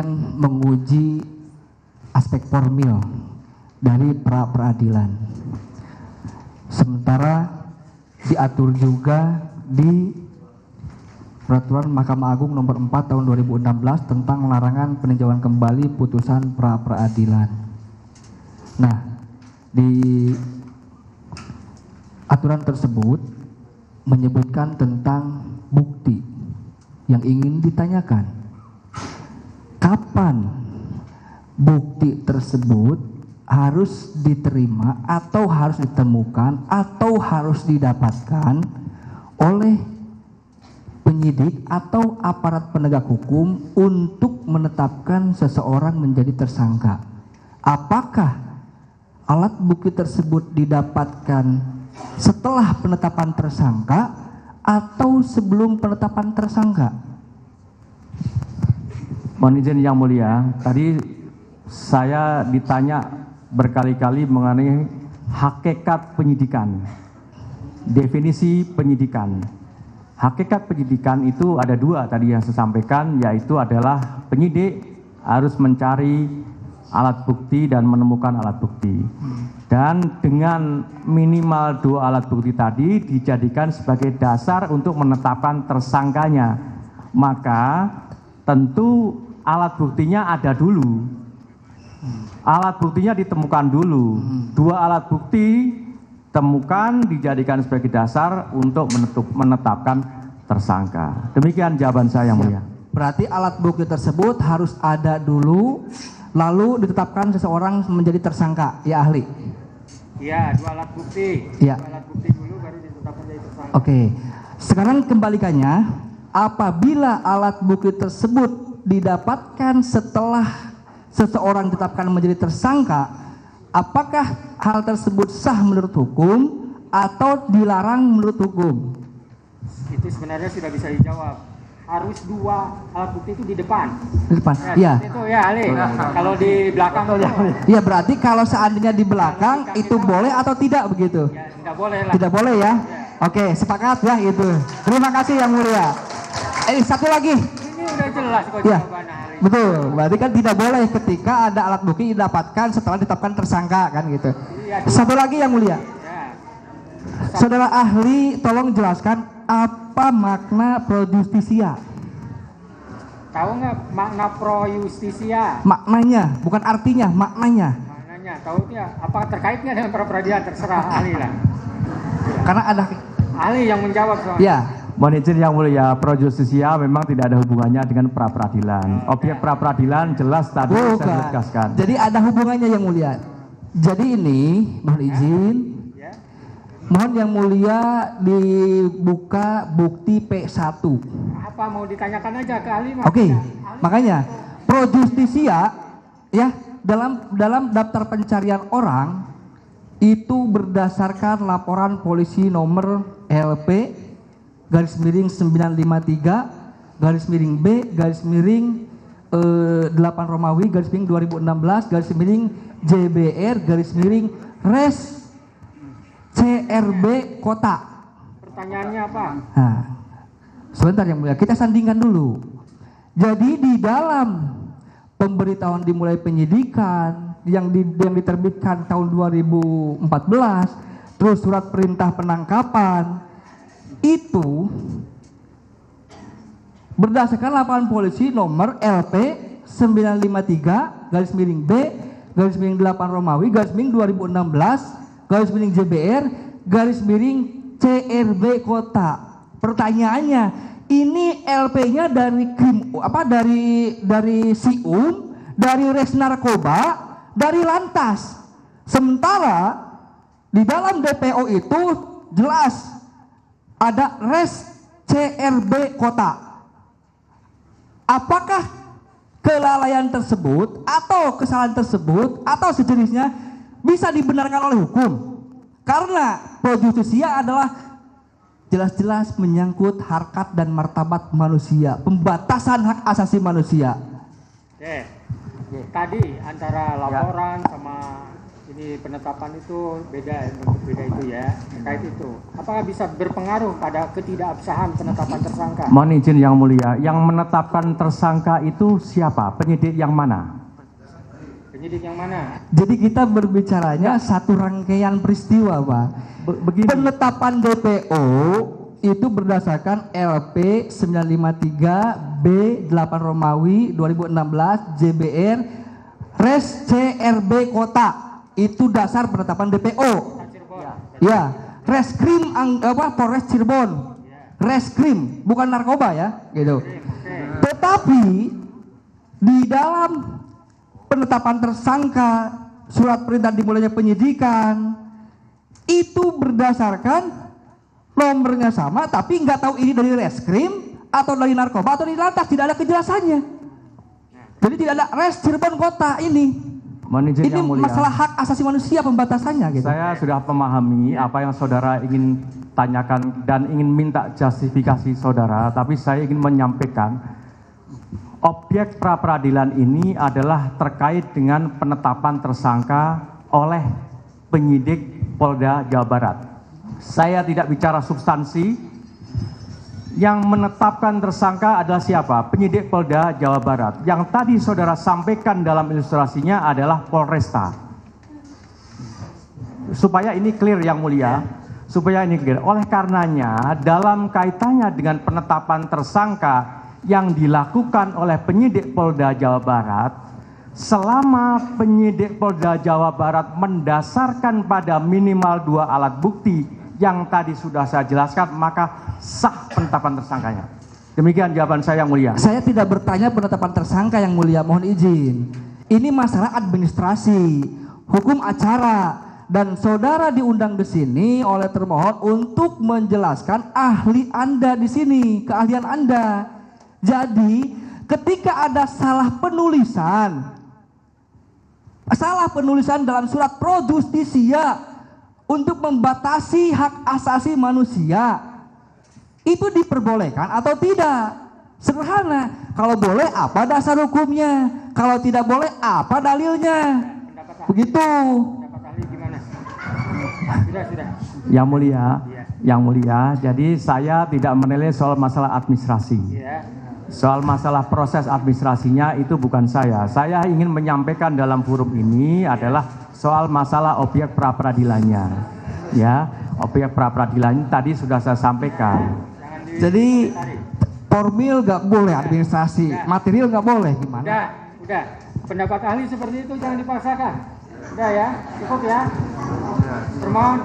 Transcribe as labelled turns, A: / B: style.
A: menguji aspek formil dari pra peradilan. Sementara diatur juga di Peraturan Mahkamah Agung Nomor 4 Tahun 2016 tentang larangan peninjauan kembali putusan pra peradilan. Nah, di aturan tersebut menyebutkan tentang bukti yang ingin ditanyakan. Kapan bukti tersebut harus diterima atau harus ditemukan atau harus didapatkan oleh penyidik atau aparat penegak hukum untuk menetapkan seseorang menjadi tersangka. Apakah alat bukti tersebut didapatkan setelah penetapan tersangka atau sebelum penetapan tersangka?
B: Mohon izin yang mulia, tadi saya ditanya berkali-kali mengenai hakikat penyidikan, definisi penyidikan. Hakikat penyidikan itu ada dua tadi yang saya sampaikan, yaitu adalah penyidik harus mencari alat bukti dan menemukan alat bukti. Dan dengan minimal dua alat bukti tadi dijadikan sebagai dasar untuk menetapkan tersangkanya. Maka tentu alat buktinya ada dulu. Alat buktinya ditemukan dulu. Dua alat bukti temukan dijadikan sebagai dasar untuk menetapkan tersangka. Demikian jawaban saya yang mulia.
A: Berarti alat bukti tersebut harus ada dulu, lalu ditetapkan seseorang menjadi tersangka, ya ahli?
C: Iya, dua alat bukti.
A: Ya.
C: Dua alat bukti dulu baru ditetapkan jadi tersangka.
A: Oke. Sekarang kembalikannya, apabila alat bukti tersebut didapatkan setelah seseorang ditetapkan menjadi tersangka, apakah hal tersebut sah menurut hukum atau dilarang menurut hukum?
C: Itu sebenarnya sudah bisa dijawab. Harus dua alat bukti itu di depan.
A: Di depan,
C: ya.
A: iya.
C: Itu ya, Ali. Kalau di belakang itu.
A: Iya, berarti kalau seandainya di belakang itu boleh atau tidak begitu?
C: Ya, tidak boleh lah.
A: Tidak boleh ya? Oke, sepakat ya itu. Terima kasih yang mulia. Satu lagi.
C: Ini udah jelas kok
A: Ya,
C: jawabannya, Ali.
A: betul. Berarti kan tidak boleh ketika ada alat bukti didapatkan setelah ditetapkan tersangka kan gitu.
C: Iya,
A: Satu lagi yang mulia.
C: ya.
A: Saudara ahli, tolong jelaskan apa makna pro justisia?
C: Tahu nggak makna pro justisia?
A: Maknanya, bukan artinya, maknanya.
C: Maknanya, tahu dia? Apa terkaitnya dengan pra peradilan? Terserah ahli lah.
A: Karena ada,
C: Ahli yang menjawab soalnya.
A: ya.
B: Mohon izin yang mulia, pro justisia memang tidak ada hubungannya dengan pra peradilan. Objek pra peradilan jelas tadi
A: Bukan.
B: saya tegaskan.
A: Jadi ada hubungannya yang mulia. Jadi ini, mohon izin,
C: Ya.
A: mohon yang mulia dibuka bukti P1.
C: Apa mau ditanyakan aja ke ahli?
A: Oke, makanya pro justisia ya dalam daftar pencarian orang itu berdasarkan laporan polisi nomor LP garis miring 953 garis miring B garis miring 8 Romawi garis miring 2016 garis miring JBR garis miring Res CRB Kota.
C: Pertanyaannya apa?
A: Nah, sebentar yang mulia, kita sandingkan dulu. Jadi di dalam pemberitahuan dimulai penyidikan yang diterbitkan tahun 2014, terus surat perintah penangkapan itu berdasarkan laporan polisi nomor LP 953 garis miring B garis miring 8 Romawi garis miring 2016 garis miring JBR garis miring CRB Kota. Pertanyaannya, ini LP-nya dari dari SIUM, dari Res Narkoba, dari Lantas. Sementara di dalam DPO itu jelas ada Res CRB Kota. Apakah kelalaian tersebut atau kesalahan tersebut atau sejenisnya bisa dibenarkan oleh hukum? Karena pro justisia adalah jelas-jelas menyangkut harkat dan martabat manusia, pembatasan hak asasi manusia.
C: Tadi antara laporan sama ini penetapan itu beda, bentuk beda itu ya, terkait itu. Apakah bisa berpengaruh pada ketidakabsahan penetapan tersangka?
B: Mohon izin Yang Mulia, yang menetapkan tersangka itu siapa? Penyidik yang mana?
C: Penyidik yang mana?
A: Jadi kita berbicaranya satu rangkaian peristiwa, Pak.
B: Begini.
A: Penetapan DPO itu berdasarkan LP 953 B8 Romawi 2016 JBR Res CRB Kota. Itu dasar penetapan DPO. Ya, Reskrim Polres Cirebon. Reskrim, bukan narkoba ya, gitu. Tetapi di dalam penetapan tersangka, surat perintah dimulainya penyidikan itu berdasarkan nomornya sama, tapi nggak tahu ini dari reskrim atau dari narkoba atau dari lantas, tidak ada kejelasannya. Jadi tidak ada Res Cirebon Kota ini.
B: Mohon izin
A: Ini
B: Yang Mulia.
A: masalah hak asasi manusia pembatasannya gitu.
B: Saya sudah memahami apa yang saudara ingin tanyakan dan ingin minta justifikasi saudara, tapi saya ingin menyampaikan objek pra peradilan ini adalah terkait dengan penetapan tersangka oleh penyidik Polda Jawa Barat. Saya tidak bicara substansi. Yang menetapkan tersangka adalah siapa? Penyidik Polda Jawa Barat. Yang tadi saudara sampaikan dalam ilustrasinya adalah Polresta. Supaya ini clear Yang Mulia, supaya ini clear. Oleh karenanya, dalam kaitannya dengan penetapan tersangka yang dilakukan oleh penyidik Polda Jawa Barat, selama penyidik Polda Jawa Barat mendasarkan pada minimal 2 alat bukti yang tadi sudah saya jelaskan, maka sah penetapan tersangkanya. Demikian jawaban saya Yang Mulia.
A: Saya tidak bertanya penetapan tersangka Yang Mulia, mohon izin. Ini masalah administrasi, hukum acara, dan saudara diundang di sini oleh termohon untuk menjelaskan ahli Anda di sini, keahlian Anda. Jadi, ketika ada salah penulisan dalam surat pro justisia untuk membatasi hak asasi manusia, itu diperbolehkan atau tidak? Sederhana, kalau boleh apa dasar hukumnya, kalau tidak boleh apa dalilnya, begitu.
C: Pendapat ahli gimana? Sudah.
B: Yang Mulia, jadi saya tidak menilai soal masalah administrasi.
C: Ya.
B: Soal masalah proses administrasinya itu bukan saya. Saya ingin menyampaikan dalam forum ini adalah soal masalah objek pra peradilannya. Ya, objek pra peradilannya tadi sudah saya sampaikan.
A: Jadi formil nggak boleh administrasi, material nggak boleh, gimana?
C: Udah. Pendapat ahli seperti itu jangan dipaksakan. Udah ya, cukup ya. Termohon.